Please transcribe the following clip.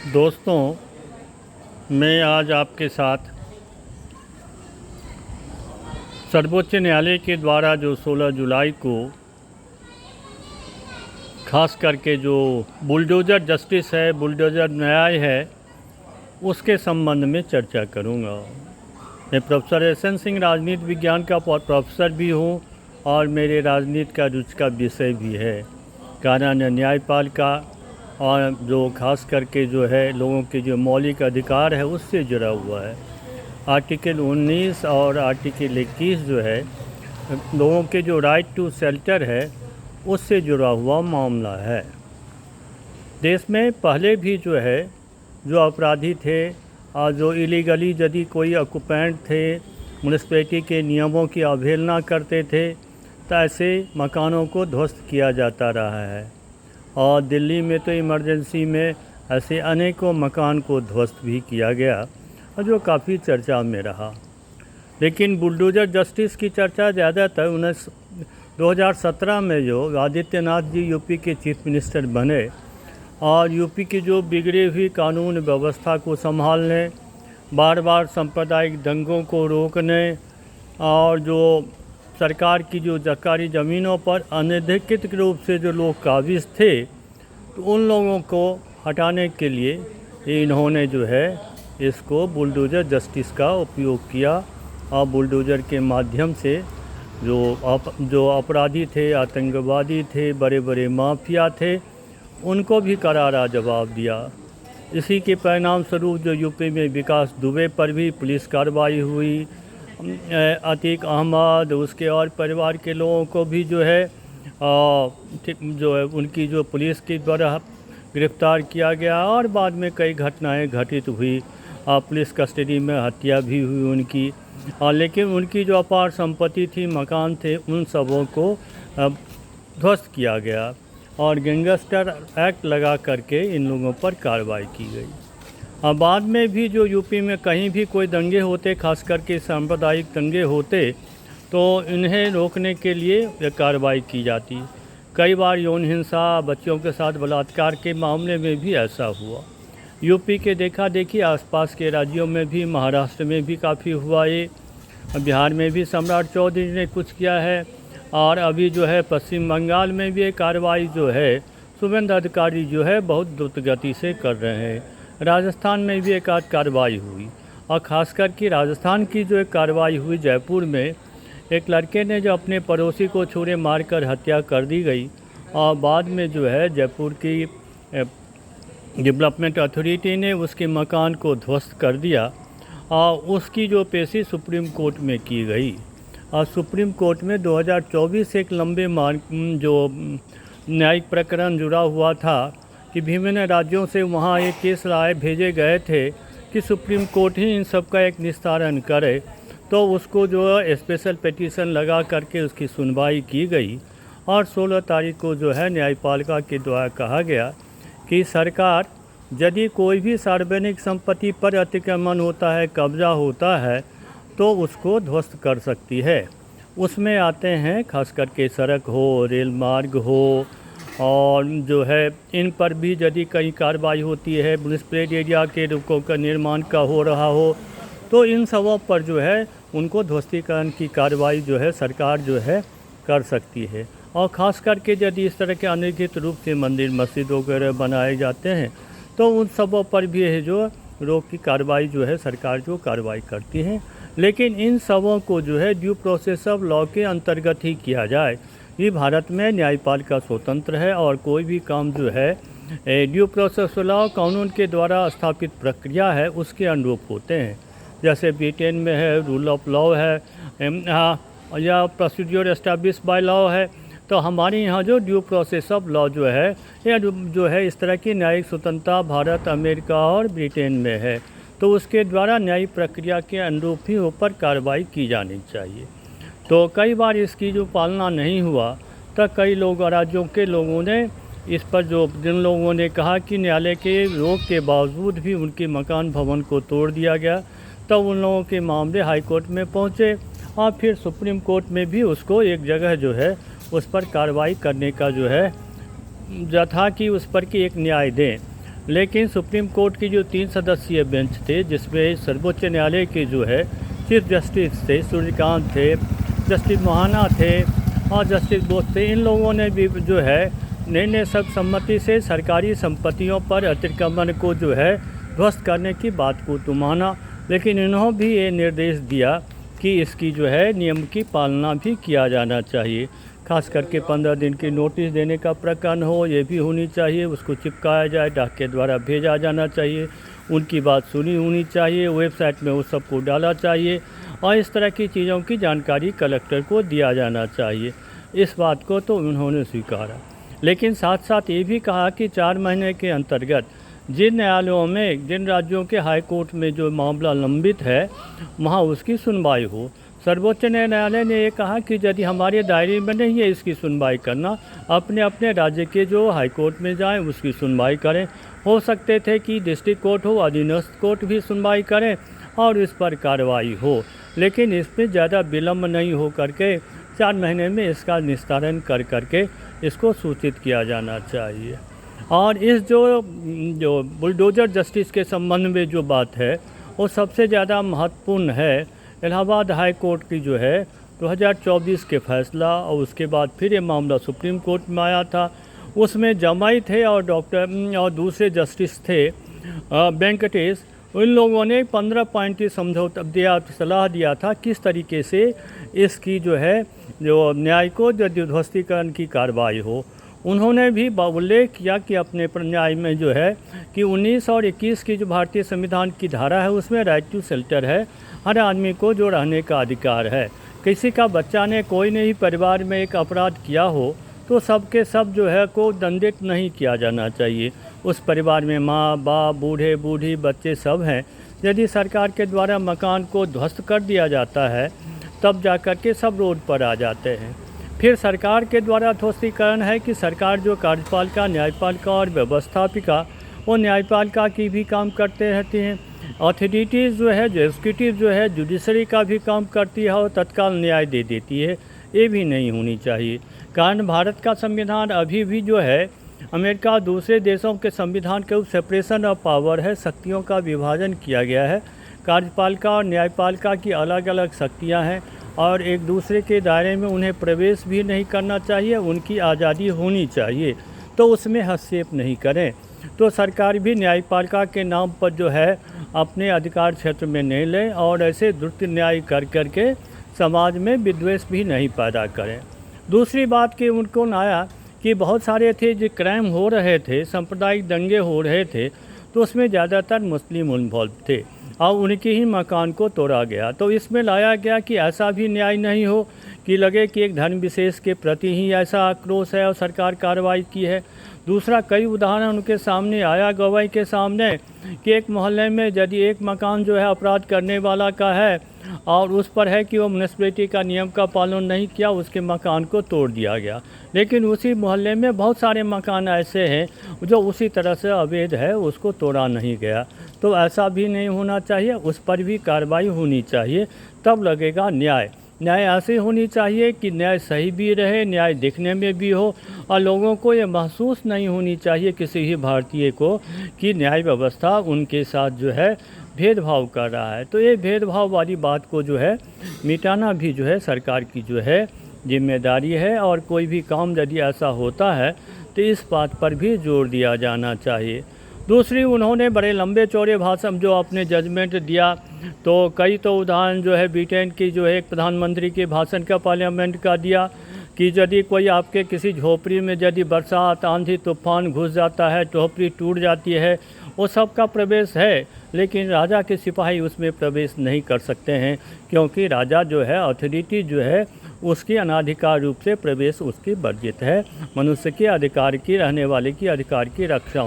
दोस्तों, मैं आज आपके साथ सर्वोच्च न्यायालय के द्वारा जो 16 जुलाई को खास करके जो बुलडोज़र जस्टिस है, बुलडोज़र न्याय है, उसके संबंध में चर्चा करूंगा। मैं प्रोफेसर एस.एन. सिंह राजनीति विज्ञान का प्रोफेसर भी हूं और मेरे राजनीति का रुचि का विषय भी है। कारण न्यायपालिका और जो खास करके जो है लोगों के जो मौलिक अधिकार है उससे जुड़ा हुआ है। आर्टिकल 19 और आर्टिकल 21 जो है लोगों के जो राइट टू शेल्टर है उससे जुड़ा हुआ मामला है। देश में पहले भी जो है जो अपराधी थे और जो इलीगली यदि कोई ऑक्युपेंट थे म्यूनिसिपैलिटी के नियमों की अवहेलना करते थे तो ऐसे मकानों को ध्वस्त किया जाता रहा है। और दिल्ली में तो इमरजेंसी में ऐसे अनेकों मकान को ध्वस्त भी किया गया और जो काफ़ी चर्चा में रहा। लेकिन बुलडोज़र जस्टिस की चर्चा ज़्यादातर 2017 में जो आदित्यनाथ जी यूपी के चीफ मिनिस्टर बने और यूपी की जो बिगड़ी हुई कानून व्यवस्था को संभालने, बार बार सांप्रदायिक दंगों को रोकने और जो सरकार की जो सरकारी ज़मीनों पर अनधिकृत रूप से जो लोग काबिज थे तो उन लोगों को हटाने के लिए इन्होंने जो है इसको बुलडोज़र जस्टिस का उपयोग किया और बुलडोज़र के माध्यम से जो अपराधी थे, आतंकवादी थे, बड़े बड़े माफिया थे, उनको भी करारा जवाब दिया। इसी के परिणाम स्वरूप जो यूपी में विकास दुबे पर भी पुलिस कार्रवाई हुई, अतीक अहमद उसके और परिवार के लोगों को भी जो है उनकी जो पुलिस के द्वारा गिरफ्तार किया गया और बाद में कई घटनाएं घटित हुई। पुलिस कस्टडी में हत्या भी हुई उनकी। लेकिन उनकी जो अपार संपत्ति थी, मकान थे, उन सबों को ध्वस्त किया गया और गैंगस्टर एक्ट लगा करके इन लोगों पर कार्रवाई की गई। बाद में भी जो यूपी में कहीं भी कोई दंगे होते, खास करके सांप्रदायिक दंगे होते, तो इन्हें रोकने के लिए कार्रवाई की जाती। कई बार यौन हिंसा, बच्चों के साथ बलात्कार के मामले में भी ऐसा हुआ। यूपी के देखा देखी आसपास के राज्यों में भी, महाराष्ट्र में भी काफ़ी हुआ ये, बिहार में भी सम्राट चौधरी ने कुछ किया है और अभी जो है पश्चिम बंगाल में भी एक कार्रवाई जो है शुभेंदु अधिकारी जो है बहुत द्रुत गति से कर रहे हैं। राजस्थान में भी एक आध कार्रवाई हुई और ख़ासकर कि राजस्थान की जो एक कार्रवाई हुई जयपुर में, एक लड़के ने जो अपने पड़ोसी को छुरे मारकर हत्या कर दी गई और बाद में जो है जयपुर की डेवलपमेंट अथॉरिटी ने उसके मकान को ध्वस्त कर दिया और उसकी जो पेशी सुप्रीम कोर्ट में की गई। और सुप्रीम कोर्ट में 2024 से एक लंबे जो न्यायिक प्रकरण जुड़ा हुआ था कि विभिन्न राज्यों से वहाँ एक केस राय भेजे गए थे कि सुप्रीम कोर्ट ही इन सब का एक निस्तारण करे, तो उसको जो स्पेशल पिटीशन लगा करके उसकी सुनवाई की गई और 16 तारीख को जो है न्यायपालिका के द्वारा कहा गया कि सरकार यदि कोई भी सार्वजनिक संपत्ति पर अतिक्रमण होता है, कब्जा होता है, तो उसको ध्वस्त कर सकती है। उसमें आते हैं खास करके सड़क हो, रेल मार्ग हो और जो है इन पर भी यदि कहीं कार्रवाई होती है, म्यूनिसिपल एरिया के रुकों का निर्माण का हो रहा हो, तो इन सबों पर जो है उनको ध्वस्तीकरण की कार्रवाई जो है सरकार जो है कर सकती है। और ख़ास करके यदि इस तरह के अनधिकृत रूप से मंदिर मस्जिद वगैरह बनाए जाते हैं तो उन सबों पर भी है जो रोक की कार्रवाई जो है सरकार जो कार्रवाई करती है। लेकिन इन सबों को जो है ड्यू प्रोसेस ऑफ लॉ के अंतर्गत ही किया जाए। ये भारत में न्यायपालिका स्वतंत्र है और कोई भी काम जो है ड्यू प्रोसेस लॉ कानून के द्वारा स्थापित प्रक्रिया है उसके अनुरूप होते हैं। जैसे ब्रिटेन में है रूल ऑफ लॉ है या प्रोसीड्योर एस्टैब्लिश बाय लॉ है, तो हमारे यहाँ जो ड्यू प्रोसेस ऑफ लॉ जो है या जो है इस तरह की न्यायिक स्वतंत्रता भारत, अमेरिका और ब्रिटेन में है, तो उसके द्वारा न्यायिक प्रक्रिया के अनुरूप ही ऊपर कार्रवाई की जानी चाहिए। तो कई बार इसकी जो पालना नहीं हुआ तो कई लोग राज्यों के लोगों ने इस पर जिन लोगों ने कहा कि न्यायालय के रोक के बावजूद भी उनके मकान भवन को तोड़ दिया गया, तो उन लोगों के मामले हाई कोर्ट में पहुँचे और फिर सुप्रीम कोर्ट में भी उसको एक जगह जो है उस पर कार्रवाई करने का जो है था कि उस पर की एक न्याय दें। लेकिन सुप्रीम कोर्ट की जो 3 सदस्यीय बेंच थे, जिसमें सर्वोच्च न्यायालय के जो है चीफ जस्टिस थे, सूर्यकांत थे, जस्टिस मोहाना थे और जस्टिस बोस थे, इन लोगों ने भी जो है निर्णय सर्वसम्मति से सरकारी संपत्तियों पर अतिक्रमण को जो है ध्वस्त करने की बात को तो माना, लेकिन इन्होंने भी ये निर्देश दिया कि इसकी जो है नियम की पालना भी किया जाना चाहिए। खास करके 15 दिन की नोटिस देने का प्रकरण हो, ये भी होनी चाहिए, उसको चिपकाया जाए, डाक के द्वारा भेजा जाना चाहिए, उनकी बात सुनी होनी चाहिए, वेबसाइट में वो सबको डाला चाहिए और इस तरह की चीज़ों की जानकारी कलेक्टर को दिया जाना चाहिए। इस बात को तो उन्होंने स्वीकारा, लेकिन साथ साथ ये भी कहा कि 4 महीने के अंतर्गत जिन न्यायालयों में, जिन राज्यों के हाई कोर्ट में जो मामला लंबित है, वहाँ उसकी सुनवाई हो। सर्वोच्च न्यायालय ने ये कहा कि यदि हमारे दायरे में नहीं है इसकी सुनवाई करना, अपने अपने राज्य के जो हाई कोर्ट में जाएं, उसकी सुनवाई करें। हो सकते थे कि डिस्ट्रिक्ट कोर्ट हो, अधीनस्थ कोर्ट भी सुनवाई करें और इस पर कार्रवाई हो, लेकिन इसमें ज़्यादा विलम्ब नहीं हो करके 4 महीने में इसका निस्तारण कर करके इसको सूचित किया जाना चाहिए। और इस जो बुलडोज़र जस्टिस के संबंध में जो बात है, वो सबसे ज़्यादा महत्वपूर्ण है। इलाहाबाद हाई कोर्ट की जो है 2024 के फैसला और उसके बाद फिर ये मामला सुप्रीम कोर्ट में आया था। उसमें जमाई थे और दूसरे जस्टिस थे वेंकटेश। उन लोगों ने 15 पॉइंट की समझौता दिया, सलाह दिया था किस तरीके से इसकी जो है जो न्याय को ध्वस्तीकरण की कार्रवाई हो। उन्होंने भी उल्लेख किया कि अपने न्याय में जो है कि 19 और 21 की जो भारतीय संविधान की धारा है, उसमें राइट टू शेल्टर है, हर आदमी को जो रहने का अधिकार है। किसी का बच्चा ने कोई नहीं परिवार में एक अपराध किया हो तो सबके सब जो है को दंडित नहीं किया जाना चाहिए। उस परिवार में माँ बाप, बूढ़े बूढ़ी, बच्चे सब हैं। यदि सरकार के द्वारा मकान को ध्वस्त कर दिया जाता है, तब जा कर के सब रोड पर आ जाते हैं। फिर सरकार के द्वारा ध्वस्तीकरण है कि सरकार जो कार्यपालिका, न्यायपालिका और व्यवस्थापिका, वो न्यायपालिका की भी काम करते रहती हैं। अथॉरिटीज़ जो है, जो एग्जीक्यूटिव जो है, जुडिशरी का भी काम करती है और तत्काल न्याय दे देती है। ये भी नहीं होनी चाहिए, कारण भारत का संविधान अभी भी जो है अमेरिका दूसरे देशों के संविधान के सेपरेशन ऑफ पावर है, शक्तियों का विभाजन किया गया है। कार्यपालिका और न्यायपालिका की अलग अलग शक्तियाँ हैं और एक दूसरे के दायरे में उन्हें प्रवेश भी नहीं करना चाहिए, उनकी आज़ादी होनी चाहिए, तो उसमें हस्तक्षेप नहीं करें। तो सरकार भी न्यायपालिका के नाम पर जो है अपने अधिकार क्षेत्र में नहीं लें और ऐसे द्रुत न्याय कर करके समाज में विद्वेष भी नहीं पैदा करें। दूसरी बात कि उनको आया कि बहुत सारे थे जो क्राइम हो रहे थे, सांप्रदायिक दंगे हो रहे थे, तो उसमें ज़्यादातर मुस्लिम इन्वॉल्व थे और उनके ही मकान को तोड़ा गया। तो इसमें लाया गया कि ऐसा भी न्याय नहीं हो कि लगे कि एक धर्म विशेष के प्रति ही ऐसा आक्रोश है और सरकार कार्रवाई की है। दूसरा, कई उदाहरण उनके सामने आया गवाही के सामने कि एक मोहल्ले में यदि एक मकान जो है अपराध करने वाला का है और उस पर है कि वो म्युनिसिपैलिटी का नियम का पालन नहीं किया, उसके मकान को तोड़ दिया गया। लेकिन उसी मोहल्ले में बहुत सारे मकान ऐसे हैं जो उसी तरह से अवैध है, उसको तोड़ा नहीं गया। तो ऐसा भी नहीं होना चाहिए, उस पर भी कार्रवाई होनी चाहिए, तब लगेगा न्याय। न्याय ऐसे होनी चाहिए कि न्याय सही भी रहे, न्याय दिखने में भी हो और लोगों को ये महसूस नहीं होनी चाहिए किसी ही भारतीय को कि न्याय व्यवस्था उनके साथ जो है भेदभाव कर रहा है। तो ये भेदभाव वाली बात को जो है मिटाना भी जो है सरकार की जो है जिम्मेदारी है और कोई भी काम यदि ऐसा होता है तो इस बात पर भी जोर दिया जाना चाहिए। दूसरी, उन्होंने बड़े लंबे चौड़े भाषण जो अपने जजमेंट दिया, तो कई तो उदाहरण जो है ब्रिटेन की जो है एक प्रधानमंत्री के भाषण का पार्लियामेंट का दिया कि यदि कोई आपके किसी झोपड़ी में यदि बरसात, आंधी, तूफान घुस जाता है, झोपड़ी टूट जाती है, वो सबका प्रवेश है, लेकिन राजा के सिपाही उसमें प्रवेश नहीं कर सकते हैं, क्योंकि राजा जो है, अथॉरिटी जो है, उसकी अनाधिकार रूप से प्रवेश उसकी वर्जित है। मनुष्य के अधिकार की, रहने वाले की अधिकार की रक्षा